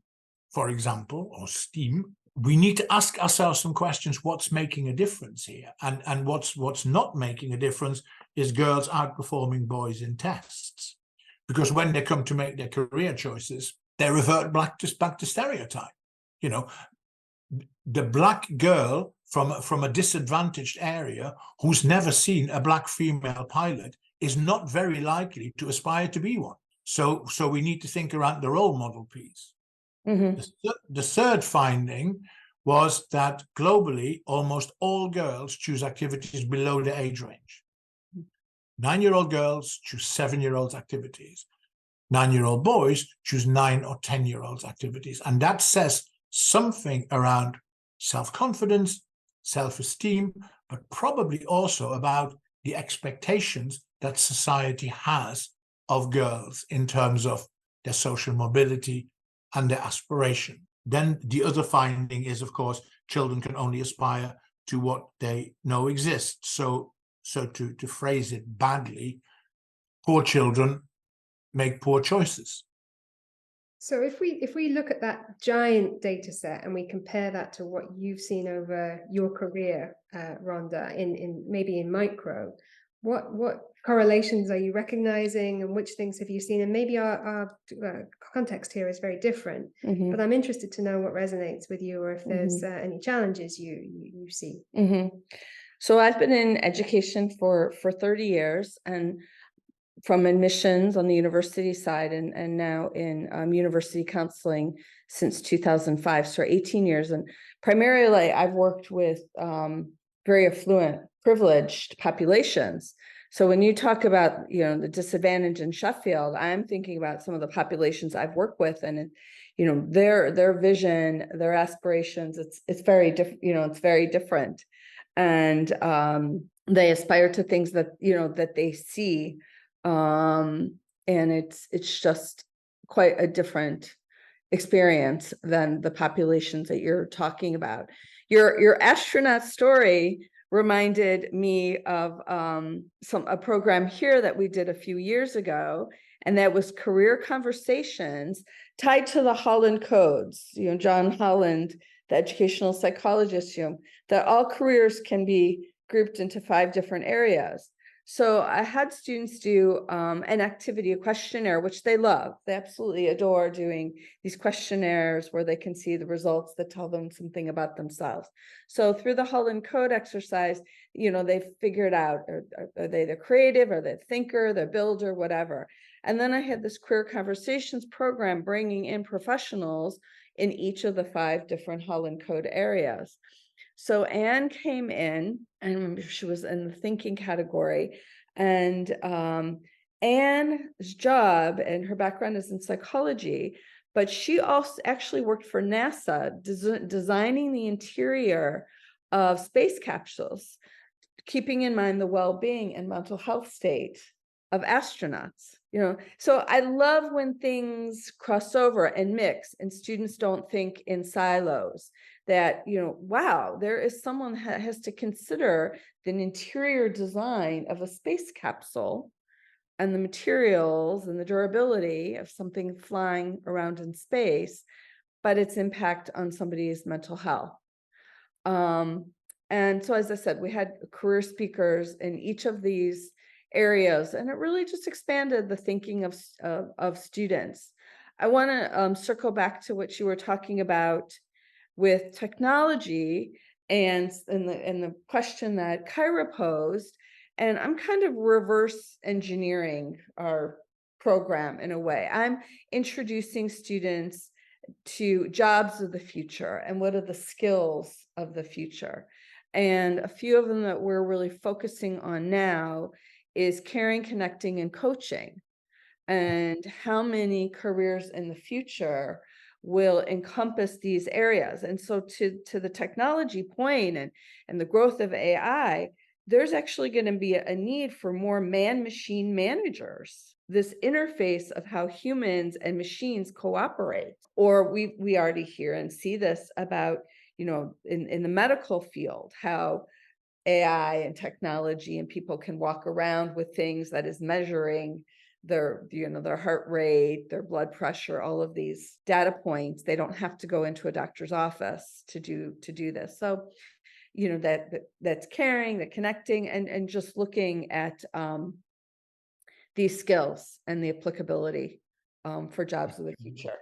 for example, or STEAM, we need to ask ourselves some questions. What's making a difference here? And what's not making a difference is girls outperforming boys in tests. Because when they come to make their career choices, they revert back to stereotype. You know, the black girl from a disadvantaged area who's never seen a black female pilot is not very likely to aspire to be one. So we need to think around the role model piece. Mm-hmm. The third finding was that globally, almost all girls choose activities below the age range. 9-year-old girls choose 7-year-olds activities. 9-year-old boys choose 9 or 10-year-olds activities. And that says something around self-confidence, self-esteem, but probably also about the expectations that society has of girls in terms of their social mobility and their aspiration. Then the other finding is, of course, children can only aspire to what they know exists. So to phrase it badly, poor children make poor choices. So if we look at that giant data set and we compare that to what you've seen over your career, Rhonda, in maybe in micro, what correlations are you recognizing, and which things have you seen? And maybe our context here is very different, mm-hmm. but I'm interested to know what resonates with you, or if there's mm-hmm. Any challenges you see. Mm-hmm. So I've been in education for 30 years, and from admissions on the university side, and now in university counseling since 2005, so 18 years. And primarily I've worked with very affluent, privileged populations. So when you talk about, the disadvantage in Sheffield, I'm thinking about some of the populations I've worked with, and their vision, their aspirations, it's very different, it's very different. And they aspire to things that, that they see. And it's just quite a different experience than the populations that you're talking about. Your astronaut story reminded me of a program here that we did a few years ago, and that was career conversations tied to the Holland codes. John Holland, the educational psychologist, that all careers can be grouped into 5 different areas. So I had students do an activity, a questionnaire, which they love. They absolutely adore doing these questionnaires where they can see the results that tell them something about themselves. So through the Holland Code exercise, they figured out, are they the creative, are they the thinker, the builder, whatever. And then I had this career conversations program bringing in professionals in each of the 5 different Holland Code areas. So Anne came in, and she was in the thinking category, and Anne's job and her background is in psychology, but she also actually worked for NASA, designing the interior of space capsules, keeping in mind the well-being and mental health state of astronauts. So I love when things cross over and mix, and students don't think in silos. That, wow, there is someone that has to consider the interior design of a space capsule and the materials and the durability of something flying around in space, but its impact on somebody's mental health. And so, as I said, we had career speakers in each of these areas, and it really just expanded the thinking of students. I want to circle back to what you were talking about with technology and the question that Kyra posed, and I'm kind of reverse engineering our program in a way. I'm introducing students to jobs of the future and what are the skills of the future. And a few of them that we're really focusing on now is caring, connecting, and coaching. And how many careers in the future will encompass these areas. And so to the technology point and the growth of AI, there's actually going to be a need for more man-machine managers, this interface of how humans and machines cooperate. Or we already hear and see this about, in the medical field, how AI and technology and people can walk around with things that is measuring their heart rate, their blood pressure, all of these data points. They don't have to go into a doctor's office to do this. So, that's caring, the connecting, and just looking at these skills and the applicability for jobs of the future.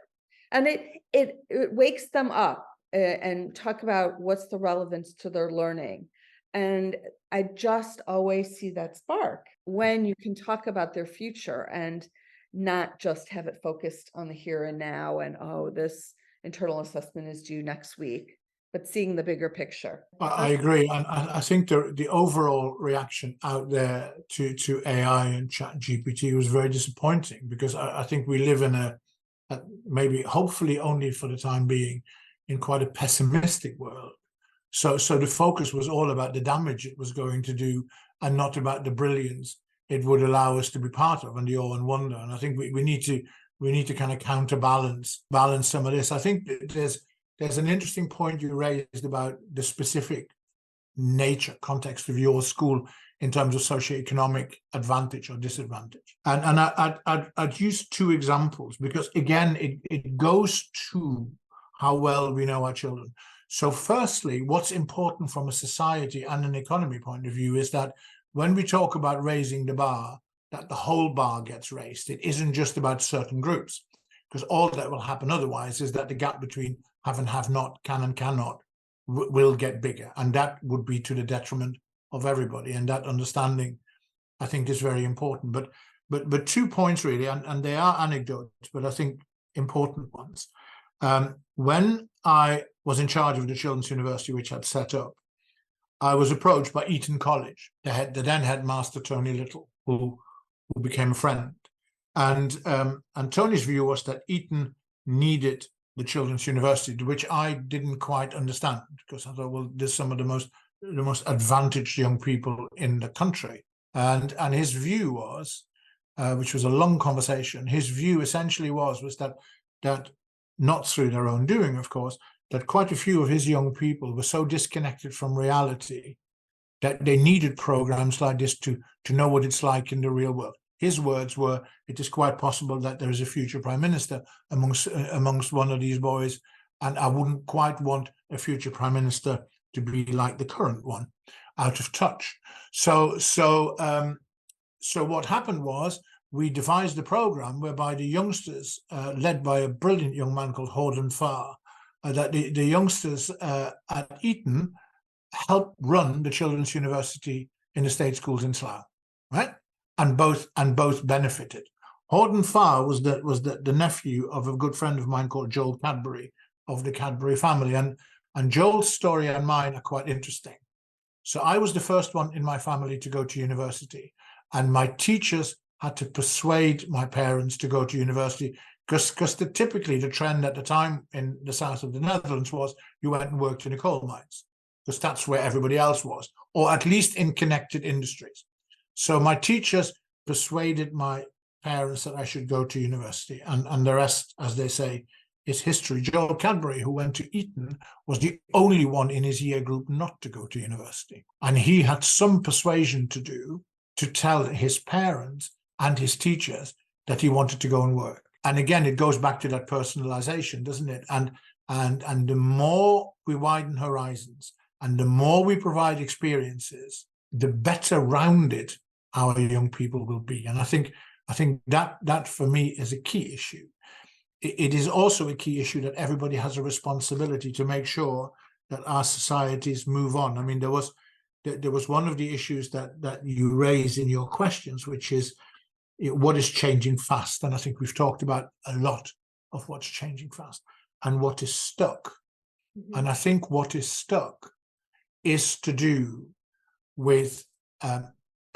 And it wakes them up and talk about what's the relevance to their learning. And I just always see that spark when you can talk about their future and not just have it focused on the here and now and, this internal assessment is due next week, but seeing the bigger picture. I agree. And I think the overall reaction out there to AI and ChatGPT was very disappointing, because I think we live in a maybe, hopefully only for the time being, in quite a pessimistic world. So the focus was all about the damage it was going to do and not about the brilliance it would allow us to be part of and the awe and wonder. And I think we need to kind of counterbalance some of this. I think there's an interesting point you raised about the specific context of your school in terms of socioeconomic advantage or disadvantage. And I'd use two examples, because again, it goes to how well we know our children. So firstly, what's important from a society and an economy point of view is that when we talk about raising the bar, that the whole bar gets raised. It isn't just about certain groups, because all that will happen otherwise is that the gap between have and have not, can and cannot, will get bigger. And that would be to the detriment of everybody. And that understanding, I think, is very important. But 2 points really, and they are anecdotes, but I think important ones. When I was in charge of the Children's University, which I'd set up, I was approached by Eton College, the then headmaster, Tony Little, who became a friend. And Tony's view was that Eton needed the Children's University, to which I didn't quite understand, because I thought, well, there's some of the most advantaged young people in the country. And his view was, which was a long conversation, his view essentially was that not through their own doing, of course, that quite a few of his young people were so disconnected from reality that they needed programs like this to know what it's like in the real world. His words were, it is quite possible that there is a future prime minister amongst one of these boys, and I wouldn't quite want a future prime minister to be like the current one, out of touch. So what happened was, we devised a program whereby the youngsters, led by a brilliant young man called Horden Farr, that the youngsters at Eton helped run the Children's University in the state schools in Slough, right? And both benefited. Horden Farr was the nephew of a good friend of mine called Joel Cadbury, of the Cadbury family, and Joel's story and mine are quite interesting. So I was the first one in my family to go to university, and my teachers had to persuade my parents to go to university, because typically the trend at the time in the south of the Netherlands was you went and worked in the coal mines, because that's where everybody else was, or at least in connected industries. So my teachers persuaded my parents that I should go to university, and the rest, as they say, is history. Joel Cadbury, who went to Eton, was the only one in his year group not to go to university. And he had some persuasion to do to tell his parents and his teachers that he wanted to go and work. And again, it goes back to that personalization, doesn't it? And the more we widen horizons and the more we provide experiences, the better rounded our young people will be. And I think that for me is a key issue. It is also a key issue that everybody has a responsibility to make sure that our societies move on. I mean, there was one of the issues that you raise in your questions, which is what is changing fast. And I think we've talked about a lot of what's changing fast and what is stuck. Mm-hmm. And I think what is stuck is to do with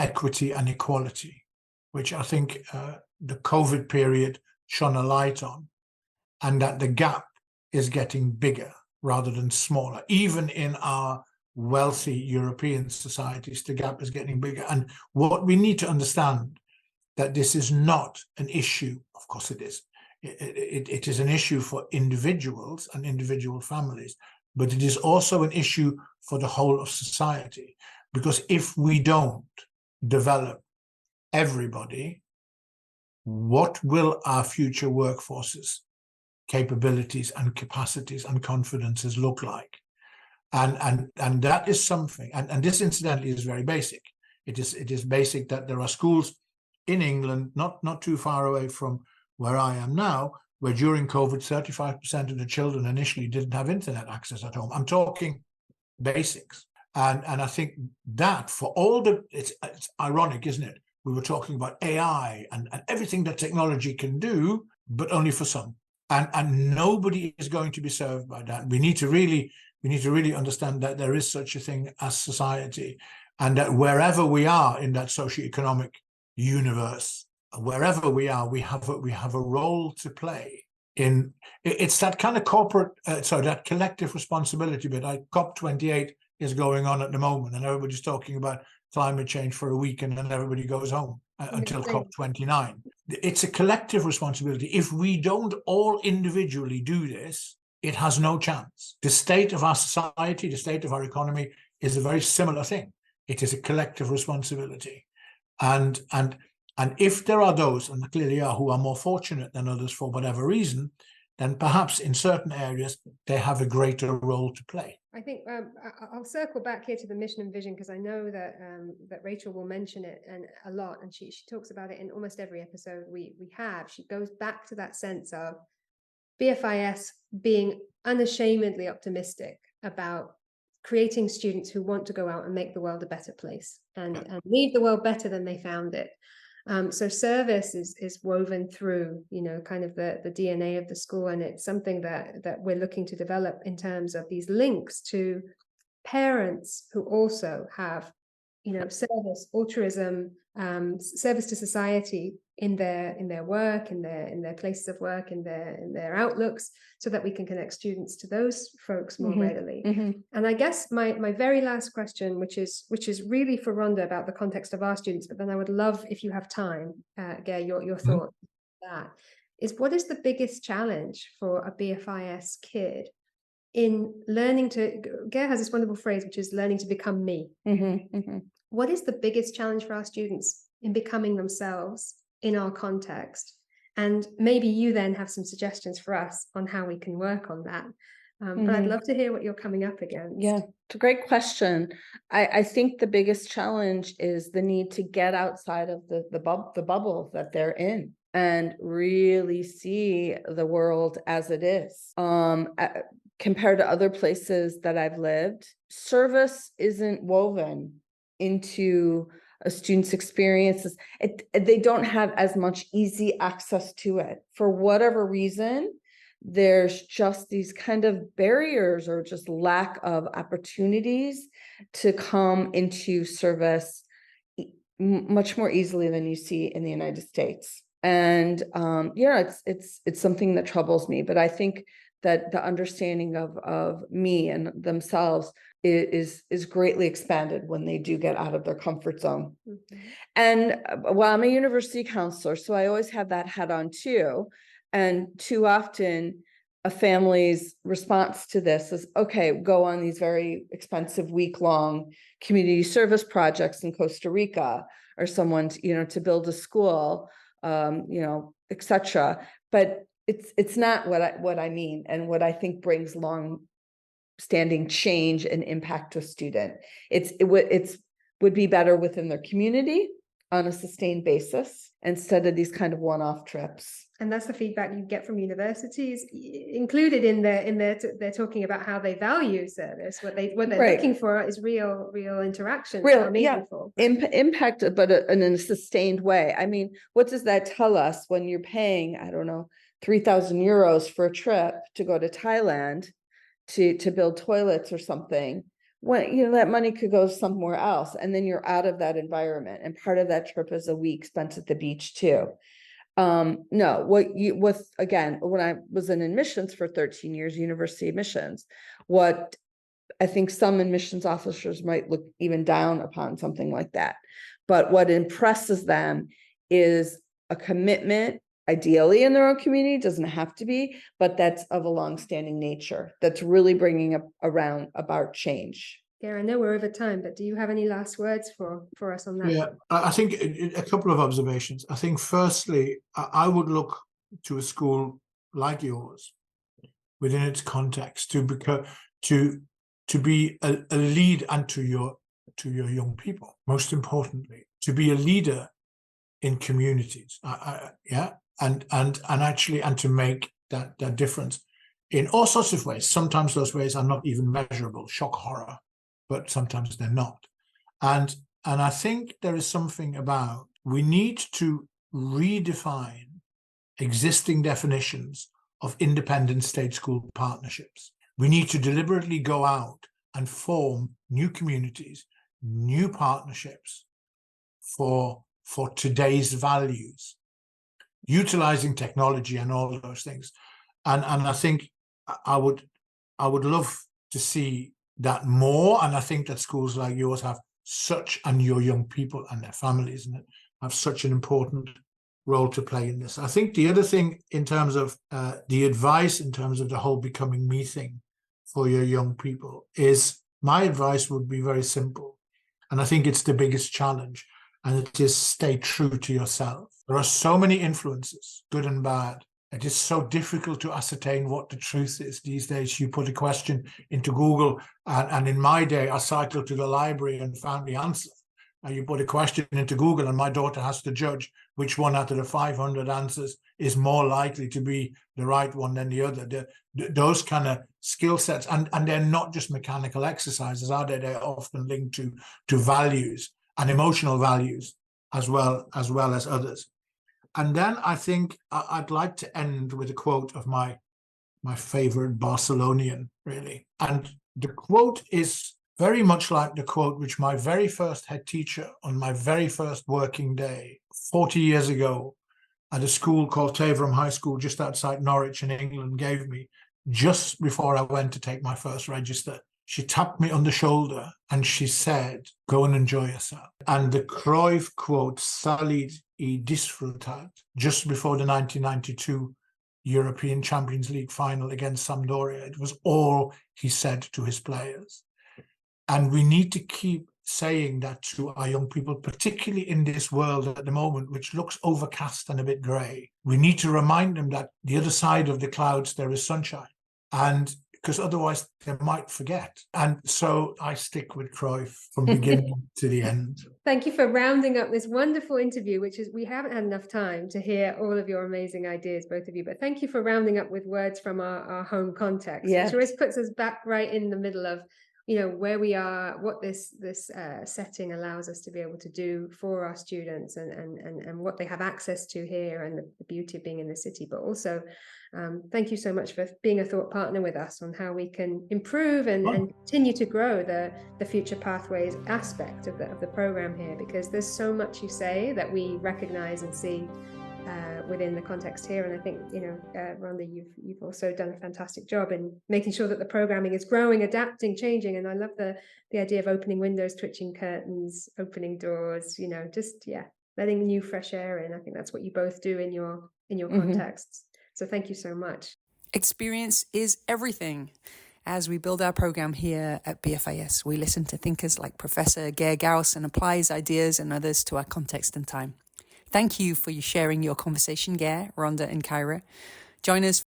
equity and equality, which I think the COVID period shone a light on, and that the gap is getting bigger rather than smaller. Even in our wealthy European societies, the gap is getting bigger. And what we need to understand, that this is not an issue, of course it is, it is an issue for individuals and individual families, but it is also an issue for the whole of society. Because if we don't develop everybody, what will our future workforces, capabilities and capacities and confidences look like? And that is something, and this incidentally is very basic. It is basic that there are schools in England, not too far away from where I am now, where during COVID, 35% of the children initially didn't have internet access at home. I'm talking basics. And I think that for all the, it's ironic, isn't it? We were talking about AI and everything that technology can do, but only for some. And nobody is going to be served by that. We need to really understand that there is such a thing as society, and that wherever we are in that socioeconomic universe, wherever we are, we have a role to play in. It's that kind of corporate, that collective responsibility bit. Like COP28 is going on at the moment, and everybody's talking about climate change for a week, and then everybody goes home until COP29. It's a collective responsibility. If we don't all individually do this, it has no chance. The state of our society, the state of our economy is a very similar thing. It is a collective responsibility. And if there are those, and there clearly are, who are more fortunate than others for whatever reason, then perhaps in certain areas they have a greater role to play. I think I'll circle back here to the mission and vision, because I know that that Rachel will mention it a lot, and she talks about it in almost every episode we have. She goes back to that sense of BFIS being unashamedly optimistic about creating students who want to go out and make the world a better place and leave the world better than they found it. So service is woven through, kind of the DNA of the school, and it's something that we're looking to develop in terms of these links to parents who also have, service, altruism, service to society in their work, in their places of work, in their outlooks, so that we can connect students to those folks more readily. And I guess my very last question, which is really for Rhonda about the context of our students, but then I would love, if you have time, Ger, your thoughts on that, is what is the biggest challenge for a BFIS kid in learning to, Ger has this wonderful phrase, which is learning to become me. What is the biggest challenge for our students in becoming themselves in our context? And maybe you then have some suggestions for us on how we can work on that. But I'd love to hear what you're coming up against. Yeah, it's a great question. I think the biggest challenge is the need to get outside of the bubble that they're in and really see the world as it is. Compared to other places that I've lived, service isn't woven into a student's experiences. They don't have as much easy access to it. For whatever reason, there's just these kind of barriers or just lack of opportunities to come into service much more easily than you see in the United States. And it's something that troubles me, but I think that the understanding of me and themselves is greatly expanded when they do get out of their comfort zone. And well, I'm a university counselor, so I always have that hat on too. And too often a family's response to this is, okay, go on these very expensive week-long community service projects in Costa Rica, or someone, to build a school, etc. But it's not what I mean, and what I think brings long-standing change and impact to a student. It would be better within their community on a sustained basis instead of these kind of one-off trips. And that's the feedback you get from universities, included in they're talking about how they value service. What they're looking for is real interaction. Meaningful. Impact, but in a sustained way. I mean, what does that tell us when you're paying, I don't know, 3,000 euros for a trip to go to Thailand to build toilets or something? When that money could go somewhere else, and then you're out of that environment. And part of that trip is a week spent at the beach too. No, again, when I was in admissions for 13 years, university admissions, what I think some admissions officers might look even down upon something like that. But what impresses them is a commitment, ideally in their own community, doesn't have to be, but that's of a longstanding nature, that's really bringing around about change. Yeah, I know we're over time, but do you have any last words for us on that? Yeah, I think a couple of observations. I think firstly, I would look to a school like yours within its context to be a lead unto your young people. Most importantly, to be a leader in communities. And to make that difference in all sorts of ways. Sometimes those ways are not even measurable, shock horror, but sometimes they're not. And I think there is something about, we need to redefine existing definitions of independent state school partnerships. We need to deliberately go out and form new communities, new partnerships for today's values, utilizing technology and all those things. And I think I would love to see that more. And I think that schools like yours have such, and your young people and their families, and have such an important role to play in this. I think the other thing in terms of the advice, in terms of the whole becoming me thing for your young people, is my advice would be very simple. And I think it's the biggest challenge. And it is, stay true to yourself. There are so many influences, good and bad. It is so difficult to ascertain what the truth is these days. You put a question into Google, and in my day, I cycled to the library and found the answer. And you put a question into Google, and my daughter has to judge which one out of the 500 answers is more likely to be the right one than the other. Those kind of skill sets, and they're not just mechanical exercises, are they? They're often linked to values and emotional values as well as others. And then I think I'd like to end with a quote of my favorite Barcelonian, really. And the quote is very much like the quote which my very first head teacher on my very first working day 40 years ago at a school called Taverham High School just outside Norwich in England gave me just before I went to take my first register. She tapped me on the shoulder and she said, "Go and enjoy yourself." And the Cruyff quote, "Salid y disfrutad," just before the 1992 European Champions League final against Sampdoria. It was all he said to his players. And we need to keep saying that to our young people, particularly in this world at the moment, which looks overcast and a bit grey. We need to remind them that the other side of the clouds, there is sunshine. And because otherwise they might forget. And so I stick with Cruyff from beginning to the end. Thank you for rounding up this wonderful interview, which is, we haven't had enough time to hear all of your amazing ideas, both of you, but thank you for rounding up with words from our home context, which always puts us back right in the middle of, you know, where we are, what this setting allows us to be able to do for our students, and what they have access to here, and the beauty of being in the city. But also, thank you so much for being a thought partner with us on how we can improve and continue to grow the future pathways aspect of the program here, because there's so much you say that we recognize and see within the context here. And I think, you know, Rhonda, you've also done a fantastic job in making sure that the programming is growing, adapting, changing. And I love the idea of opening windows, twitching curtains, opening doors, you know, just, letting new fresh air in. I think that's what you both do in your contexts. So thank you so much. Experience is everything. As we build our program here at BFIS, we listen to thinkers like Professor Ger Graus and apply his ideas and others to our context and time. Thank you for sharing your conversation, Ger, Rhonda and Kyra. Join us